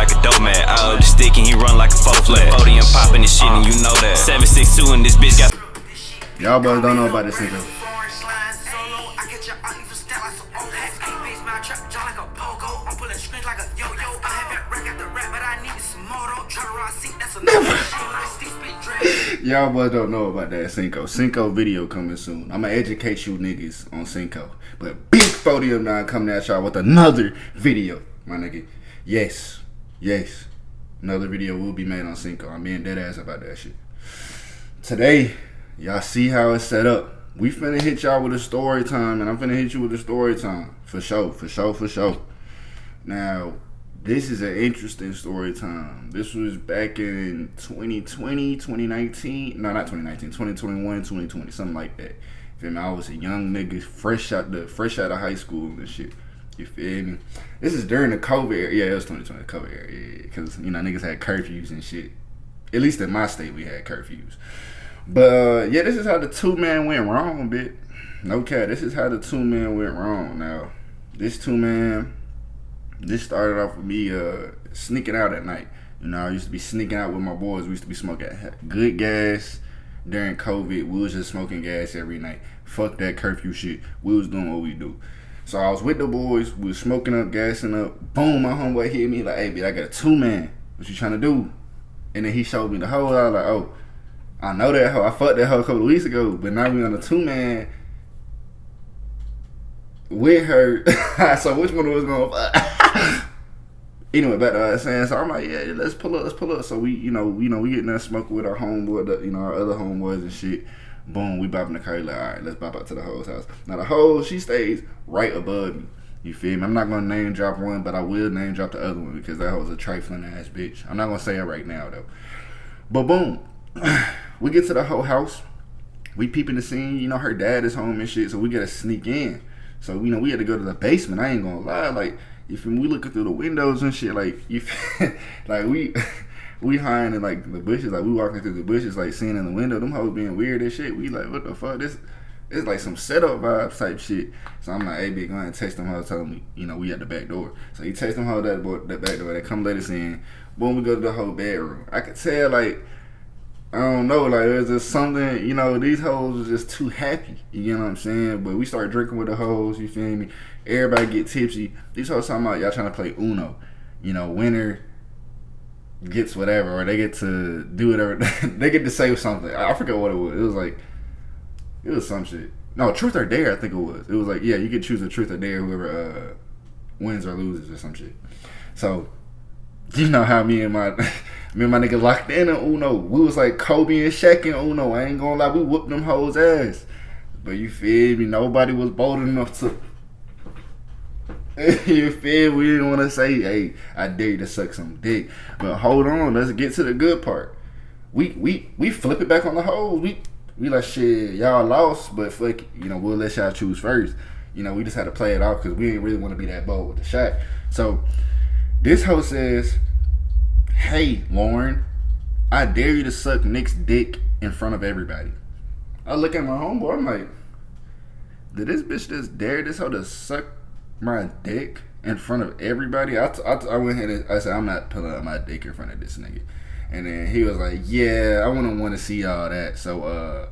like a dope man. I up the stick and he run like a faux flat. 40 and popping this shit and you know that. 762 and this bitch got. Y'all boys don't know about this nigga. Y'all boys don't know about that Cinco. Cinco video coming soon. I'ma educate you niggas on Cinco. But Big 40M9 coming at y'all with another video, my nigga. Yes. Another video will be made on Cinco. I'm being dead ass about that shit. Today, y'all see how it's set up. We finna hit y'all with a story time, and I'm finna hit you with a story time. For sure. Now, this is an interesting story time. This was back in 2020, 2019. No, not 2019. 2021, 2020, something like that. You feel me? I was a young nigga, fresh out of high school and shit. You feel me? This is during the COVID era. Yeah, it was 2020, COVID era. Yeah, because, you know, niggas had curfews and shit. At least in my state, we had curfews. But, yeah, this is how the two-man went wrong, bitch. No cap. This is how the two-man went wrong. Now, this two-man... This started off with me sneaking out at night. You know, I used to be sneaking out with my boys. We used to be smoking good gas during COVID. We was just smoking gas every night. Fuck that curfew shit. We was doing what we do. So I was with the boys. We was smoking up, gassing up. Boom, my homeboy hit me like, hey, bitch, I got a two-man. What you trying to do? And then he showed me the hoe. I was like, oh, I know that hoe. I fucked that hoe a couple of weeks ago. But now we on a two-man with her. So which one was going to fuck? Anyway, back to what I was saying. So I'm like, yeah, let's pull up. So we getting there smoking with our homeboy, our other homeboys and shit. Boom, we bopping the car. Like, all right, let's bop out to the hoe's house. Now the hoe, she stays right above me. You feel me? I'm not gonna name drop one, but I will name drop the other one because that hoe's a trifling ass bitch. I'm not gonna say it right now though. But boom, we get to the hoe house. We peeping the scene. You know, her dad is home and shit, so we gotta sneak in. So we had to go to the basement. I ain't gonna lie, like. If we looking through the windows and shit, like like we hiding in like the bushes, like we walking through the bushes, like seeing in the window, them hoes being weird and shit. We like, what the fuck? This is like some setup vibes type shit. So I'm like, hey, big, go ahead and text them hoes, tell them we at the back door. So he text them hoes that back door. They come let us in. Boom, we go to the whole bedroom. I could tell like. I don't know, like, there's just something, these hoes was just too happy, you know what I'm saying? But we started drinking with the hoes, you feel me? Everybody get tipsy. These hoes talking about y'all trying to play Uno. Winner gets whatever, or they get to do whatever. They get to say something. I forget what it was. It was some shit. No, Truth or Dare, I think it was. It was like, yeah, you could choose a Truth or Dare, whoever wins or loses or some shit. So, you know how me and my nigga locked in Uno. We was like Kobe and Shaq in Uno. I ain't gonna lie, we whooped them hoes ass. But you feel me? Nobody was bold enough to. You feel me? We didn't want to say, hey, I dare you to suck some dick. But hold on, let's get to the good part. We flip it back on the hoes. We like, shit, y'all lost, but fuck it. We'll let y'all choose first. We just had to play it off because we didn't really want to be that bold with the shot. So this hoe says, hey, Lauren, I dare you to suck Nick's dick in front of everybody. I look at my homeboy, I'm like, did this bitch just dare this hoe to suck my dick in front of everybody? I went ahead and I said, I'm not pulling out my dick in front of this nigga. And then he was like, yeah, I wouldn't want to see all that. So,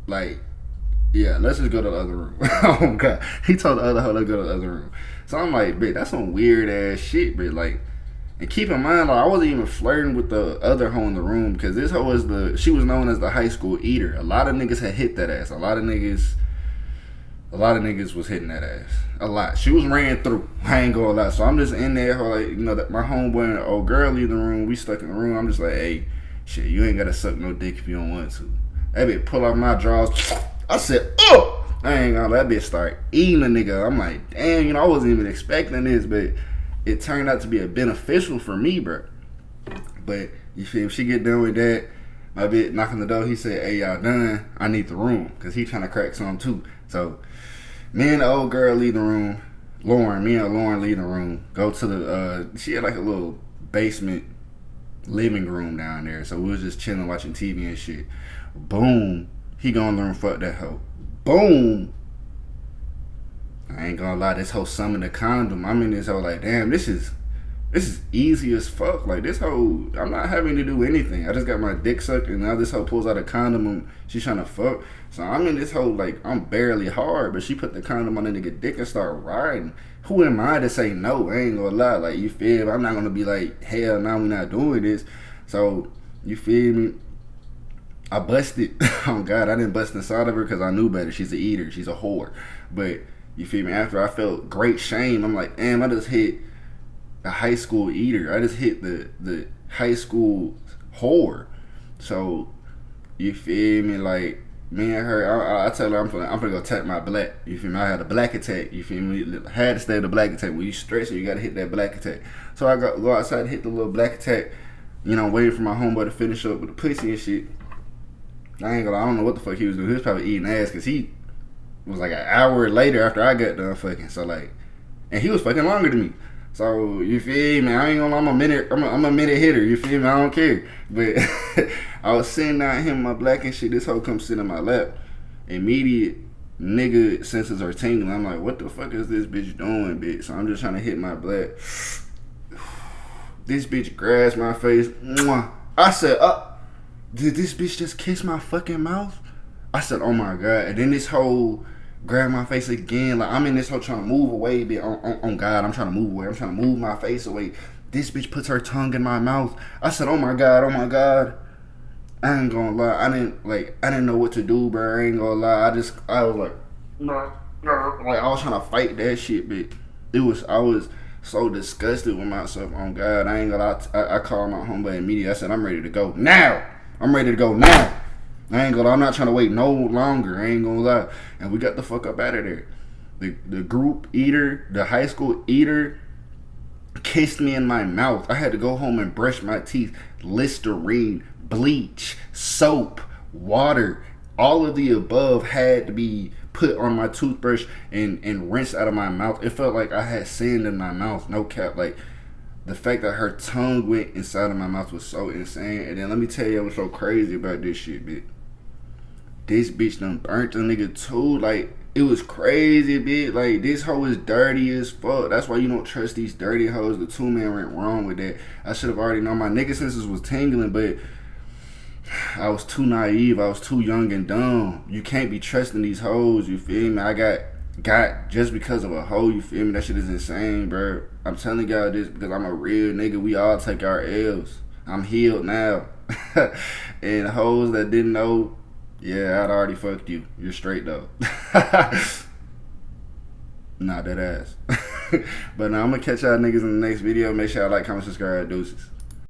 yeah, let's just go to the other room. Oh, God. He told the other hoe, let's go to the other room. So I'm like, bitch, that's some weird ass shit, bitch. Like, and keep in mind, like, I wasn't even flirting with the other hoe in the room because this hoe was she was known as the high school eater. A lot of niggas had hit that ass. A lot of niggas was hitting that ass. A lot. She was ran through. I ain't gonna lie. So I'm just in there, like, my homeboy and the old girl leave the room. We stuck in the room. I'm just like, hey, shit, you ain't gotta suck no dick if you don't want to. That bitch pull out my drawers. I said, oh! I ain't gonna lie. That bitch start eating the nigga. I'm like, damn, I wasn't even expecting this, but it turned out to be a beneficial for me, bro. But you feel, if she get done with that, my bitch knocking the door, he said, hey, y'all done? I need the room. Because he trying to crack some too. So, me and the old girl leave the room. Me and Lauren leave the room. Go to the, she had like a little basement living room down there. So we was just chilling, watching TV and shit. Boom. He go in the room, fuck that hoe. Boom. I ain't gonna lie, this hoe summoned a condom. I'm in this hoe like, damn, this is This is easy as fuck. Like this hoe, I'm not having to do anything. I just got my dick sucked, and now this hoe pulls out a condom and she's trying to fuck. So I'm in this hoe like I'm barely hard, but she put the condom on the nigga dick and start riding. Who am I to say no? I ain't gonna lie. Like you feel me? I'm not gonna be like hell. Now we not doing this. So you feel me? I busted. Oh God, I didn't bust inside of her because I knew better. She's a eater. She's a whore. But you feel me? After I felt great shame, I'm like, damn, I just hit a high school eater. I just hit the high school whore. So you feel me? Like me and her, I tell her I'm gonna go tap my black. You feel me? I had a black attack. You feel me? Had to stay the black attack. When you stretch it, you gotta hit that black attack. So I go outside and hit the little black attack. You know, waiting for my homeboy to finish up with the pussy and shit. I ain't gonna. I don't know what the fuck he was doing. He was probably eating ass because he was like an hour later after I got done fucking. So like, and he was fucking longer than me. So you feel me? I ain't gonna. I'm a minute hitter. You feel me? I don't care. But I was sitting down him my black and shit. This hoe comes sit in my lap. Immediate nigga senses are tingling. I'm like, what the fuck is this bitch doing, bitch? So I'm just trying to hit my black. This bitch grabs my face. Mwah. I said, did this bitch just kiss my fucking mouth? I said, oh my God. And then this hoe grab my face again. Like, I'm in this hoe trying to move away. But on God, I'm trying to move away. I'm trying to move my face away. This bitch puts her tongue in my mouth. I said, oh my God, oh my God. I ain't gonna lie. I didn't know what to do, bro. I ain't gonna lie. I was like, no. Like, I was trying to fight that shit, but I was so disgusted with myself. On God, I ain't gonna lie. I called my homeboy immediately. I said, I'm ready to go now. I'm ready to go now. I ain't gonna lie. I'm not trying to wait no longer. I ain't gonna lie. And we got the fuck up out of there. The group eater, the high school eater, kissed me in my mouth. I had to go home and brush my teeth. Listerine, bleach, soap, water, all of the above had to be put on my toothbrush and rinsed out of my mouth. It felt like I had sand in my mouth. No cap. Like, the fact that her tongue went inside of my mouth was so insane. And then let me tell you what's so crazy about this shit, bitch. This bitch done burnt the nigga too. Like, it was crazy, bitch. Like, this hoe is dirty as fuck. That's why you don't trust these dirty hoes. The two men went wrong with that. I should have already known. My nigga senses was tingling, but I was too naive. I was too young and dumb. You can't be trusting these hoes. You feel me? I got just because of a hoe. You feel me? That shit is insane, bro. I'm telling y'all this because I'm a real nigga. We all take our L's. I'm healed now. And hoes that didn't know, yeah, I'd already fucked you. You're straight though. Nah, that ass. But now I'm gonna catch y'all niggas in the next video. Make sure y'all like, comment, subscribe. Deuces.